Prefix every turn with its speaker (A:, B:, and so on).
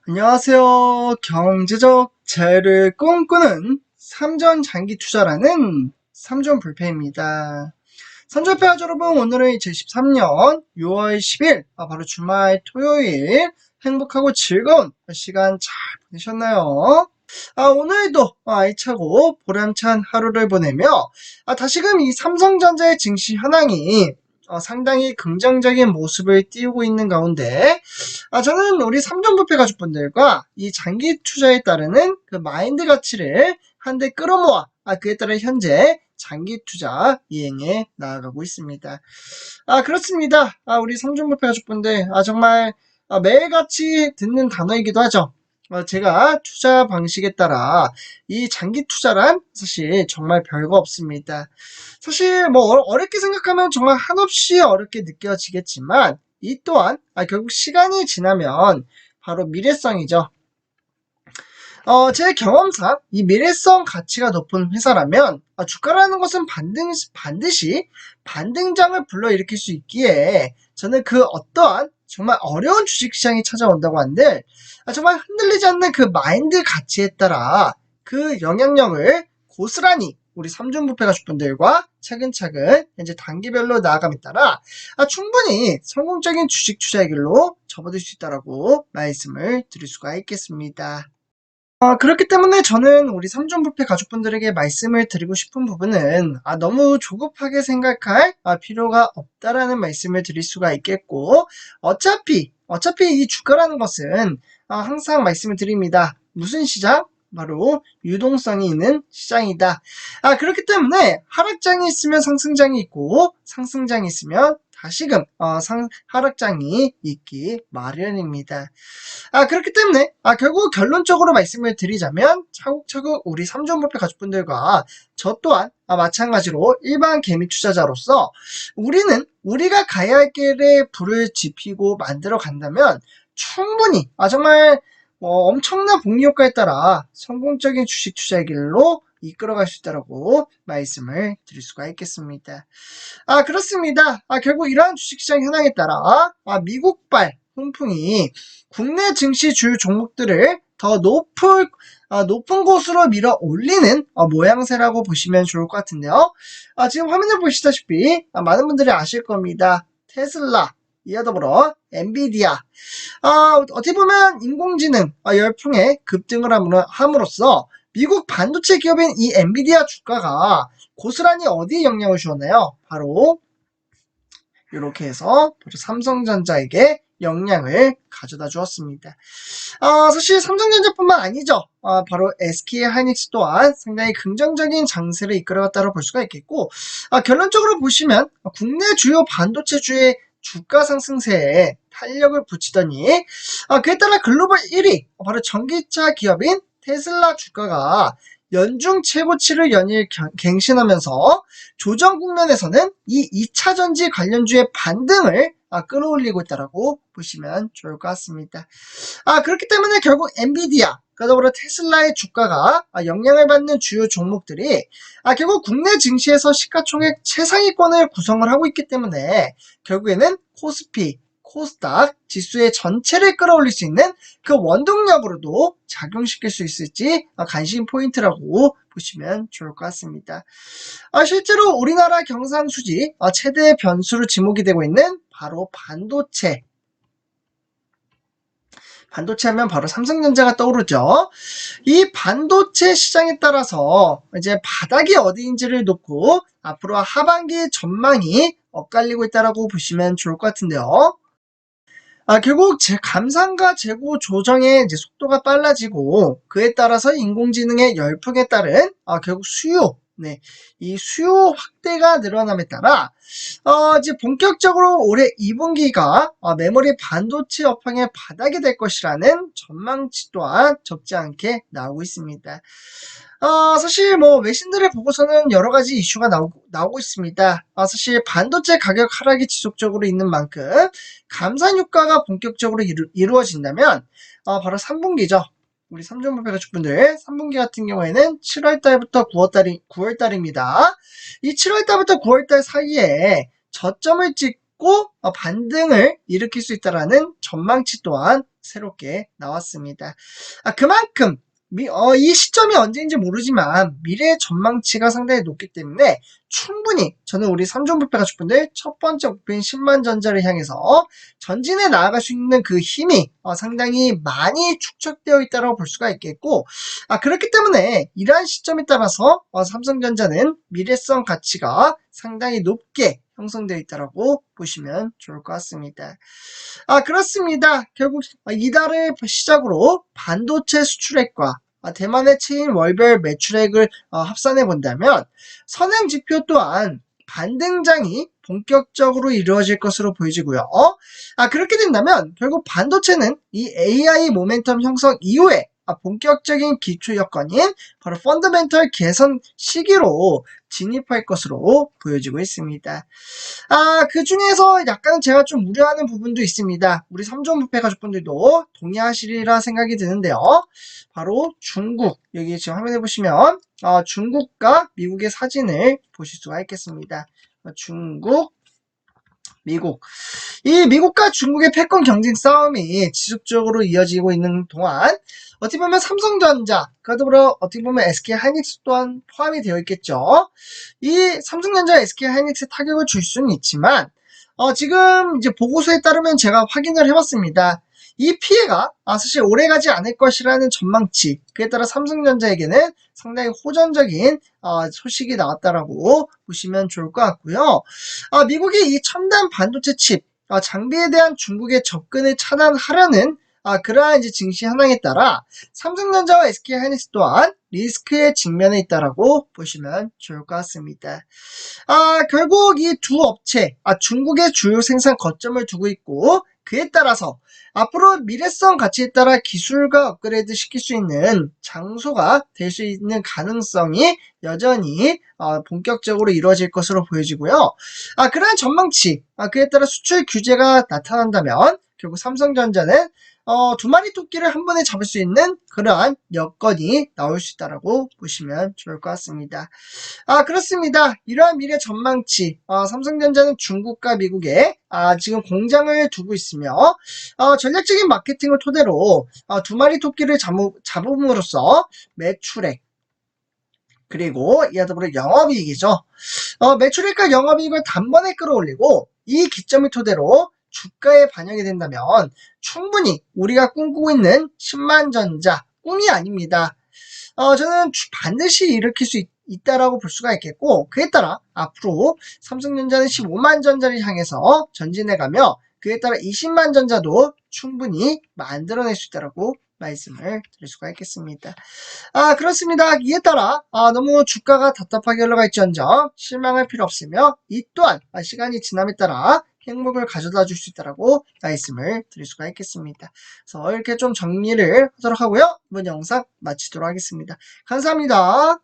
A: 안녕하세요. 경제적 자유를 꿈꾸는 삼전 장기 투자라는 삼전 불패입니다. 삼전 불패 여러분, 오늘은 2013년 6월 10일, 바로 주말 토요일 행복하고 즐거운 시간 잘 보내셨나요? 오늘도 알차고 보람찬 하루를 보내며 다시금 이 삼성전자의 증시 현황이 상당히 긍정적인 모습을 띄우고 있는 가운데 저는 우리 삼전부패 가족분들과 이 장기 투자에 따르는 그 마인드 가치를 한데 끌어모아 그에 따라 현재 장기 투자 이행해 나아가고 있습니다. 그렇습니다. 우리 삼전부패 가족분들 정말 매일같이 듣는 단어이기도 하죠. 제가 투자 방식에 따라 이 장기 투자란 사실 정말 별거 없습니다. 사실 뭐 어렵게 생각하면 정말 한없이 어렵게 느껴지겠지만 이 또한 결국 시간이 지나면 바로 미래성이죠. 제 경험상 이 미래성 가치가 높은 회사라면 주가라는 것은 반드시 반등장을 불러일으킬 수 있기에 저는 그 어떠한 정말 어려운 주식시장이 찾아온다고 한들 정말 흔들리지 않는 그 마인드 가치에 따라 그 영향력을 고스란히 우리 삼중부패 가족분들과 차근차근 현재 단계별로 나아감에 따라 충분히 성공적인 주식 투자의 길로 접어들 수 있다라고 말씀을 드릴 수가 있겠습니다. 그렇기 때문에 저는 우리 삼중부패 가족분들에게 말씀을 드리고 싶은 부분은 너무 조급하게 생각할 필요가 없다라는 말씀을 드릴 수가 있겠고 어차피 이 주가라는 것은 항상 말씀을 드립니다. 무슨 시장? 바로 유동성이 있는 시장이다. 그렇기 때문에 하락장이 있으면 상승장이 있고 상승장이 있으면 다시금 하락장이 있기 마련입니다. 그렇기 때문에 결국 결론적으로 말씀을 드리자면 차곡차곡 우리 삼전부패 가족분들과 저 또한 마찬가지로 일반 개미 투자자로서 우리가 가야 할 길에 불을 지피고 만들어 간다면 충분히 정말 엄청난 복리 효과에 따라 성공적인 주식 투자의 길로 이끌어갈 수 있다고 말씀을 드릴 수가 있겠습니다. 그렇습니다. 결국 이러한 주식시장 현황에 따라 미국발 훈풍이 국내 증시 주요 종목들을 더 높은 곳으로 밀어 올리는 모양새라고 보시면 좋을 것 같은데요. 지금 화면을 보시다시피 많은 분들이 아실 겁니다. 테슬라, 이와 더불어 엔비디아. 어떻게 보면 인공지능 열풍에 급등을 함으로써 미국 반도체 기업인 이 엔비디아 주가가 고스란히 어디에 영향을 주었나요? 바로 이렇게 해서 삼성전자에게 영향을 가져다 주었습니다. 사실 삼성전자뿐만 아니죠. 바로 SK하이닉스 또한 상당히 긍정적인 장세를 이끌어갔다고 볼 수가 있겠고 결론적으로 보시면 국내 주요 반도체주의 주가 상승세에 탄력을 붙이더니 그에 따라 글로벌 1위 바로 전기차 기업인 테슬라 주가가 연중 최고치를 연일 갱신하면서 조정 국면에서는 이 2차전지 관련주의 반등을 끌어올리고 있다고 보시면 좋을 것 같습니다. 그렇기 때문에 결국 엔비디아, 더불어 테슬라의 주가가 영향을 받는 주요 종목들이 결국 국내 증시에서 시가총액 최상위권을 구성을 하고 있기 때문에 결국에는 코스피, 코스닥 지수의 전체를 끌어올릴 수 있는 그 원동력으로도 작용시킬 수 있을지 관심 포인트라고 보시면 좋을 것 같습니다. 실제로 우리나라 경상수지 최대 변수로 지목이 되고 있는 바로 반도체 하면 바로 삼성전자가 떠오르죠. 이 반도체 시장에 따라서 이제 바닥이 어디인지를 놓고 앞으로 하반기 전망이 엇갈리고 있다고 보시면 좋을 것 같은데요. 결국 감산과 재고 조정의 이제 속도가 빨라지고 그에 따라서 인공지능의 열풍에 따른 결국 이 수요 확대가 늘어남에 따라 이제 본격적으로 올해 2분기가 메모리 반도체 업황의 바닥이 될 것이라는 전망치 또한 적지 않게 나오고 있습니다. 사실 외신들의 보고서는 여러 가지 이슈가 나오고 있습니다. 사실 반도체 가격 하락이 지속적으로 있는 만큼 감산 효과가 본격적으로 이루어진다면 바로 3분기죠. 우리 삼성물산 가족분들 3분기 같은 경우에는 7월달부터 9월달입니다. 이 7월달부터 9월달 사이에 저점을 찍고 반등을 일으킬 수 있다라는 전망치 또한 새롭게 나왔습니다. 그만큼 이 시점이 언제인지 모르지만 미래의 전망치가 상당히 높기 때문에 충분히 저는 우리 삼성물산 가족분들 첫 번째 목표인 10만 전자를 향해서 전진해 나아갈 수 있는 그 힘이 상당히 많이 축적되어 있다고 볼 수가 있겠고, 그렇기 때문에 이러한 시점에 따라서 삼성전자는 미래성 가치가 상당히 높게 형성되어 있다고 보시면 좋을 것 같습니다. 그렇습니다. 결국 이달을 시작으로 반도체 수출액과 대만의 체인 월별 매출액을 합산해 본다면 선행 지표 또한 반등장이 본격적으로 이루어질 것으로 보여지고요. 그렇게 된다면 결국 반도체는 이 AI 모멘텀 형성 이후에 본격적인 기초 여건인 바로 펀더멘털 개선 시기로 진입할 것으로 보여지고 있습니다. 그 중에서 약간 제가 좀 우려하는 부분도 있습니다. 우리 삼성물산 가족분들도 동의하시리라 생각이 드는데요. 바로 중국, 여기 지금 화면에 보시면 중국과 미국의 사진을 보실 수가 있겠습니다. 중국, 미국. 이 미국과 중국의 패권 경쟁 싸움이 지속적으로 이어지고 있는 동안 어떻게 보면 삼성전자, 그더불어 어떻게 보면 SK하이닉스 또한 포함이 되어 있겠죠. 이 삼성전자, SK하이닉스에 타격을 줄 수는 있지만 지금 이제 보고서에 따르면 제가 확인을 해봤습니다. 이 피해가 사실 오래가지 않을 것이라는 전망치, 그에 따라 삼성전자에게는 상당히 호전적인 소식이 나왔다라고 보시면 좋을 것 같고요. 미국이 이 첨단 반도체 칩 장비에 대한 중국의 접근을 차단하려는 그러한 이제 증시 현황에 따라 삼성전자와 SK하이닉스 또한 리스크에 직면해 있다라고 보시면 좋을 것 같습니다. 결국 이 두 업체, 중국의 주요 생산 거점을 두고 있고, 그에 따라서 앞으로 미래성 가치에 따라 기술과 업그레이드 시킬 수 있는 장소가 될 수 있는 가능성이 여전히 본격적으로 이루어질 것으로 보여지고요. 그러한 전망치, 그에 따라 수출 규제가 나타난다면 결국 삼성전자는 두 마리 토끼를 한 번에 잡을 수 있는 그러한 여건이 나올 수 있다고 보시면 좋을 것 같습니다. 그렇습니다. 이러한 미래 전망치, 삼성전자는 중국과 미국에 지금 공장을 두고 있으며 전략적인 마케팅을 토대로 두 마리 토끼를 잡음으로써 매출액, 그리고 이와 더불어 영업이익이죠. 매출액과 영업이익을 단번에 끌어올리고 이 기점을 토대로 주가에 반영이 된다면 충분히 우리가 꿈꾸고 있는 10만 전자 꿈이 아닙니다. 저는 반드시 일으킬 수 있다라고 볼 수가 있겠고, 그에 따라 앞으로 삼성전자는 15만 전자를 향해서 전진해가며 그에 따라 20만 전자도 충분히 만들어낼 수 있다라고 말씀을 드릴 수가 있겠습니다. 그렇습니다. 이에 따라 너무 주가가 답답하게 흘러갈지언정 실망할 필요 없으며 이 또한 시간이 지남에 따라 행복을 가져다 줄 수 있다라고 말씀을 드릴 수가 있겠습니다. 그래서 이렇게 좀 정리를 하도록 하고요. 이번 영상 마치도록 하겠습니다. 감사합니다.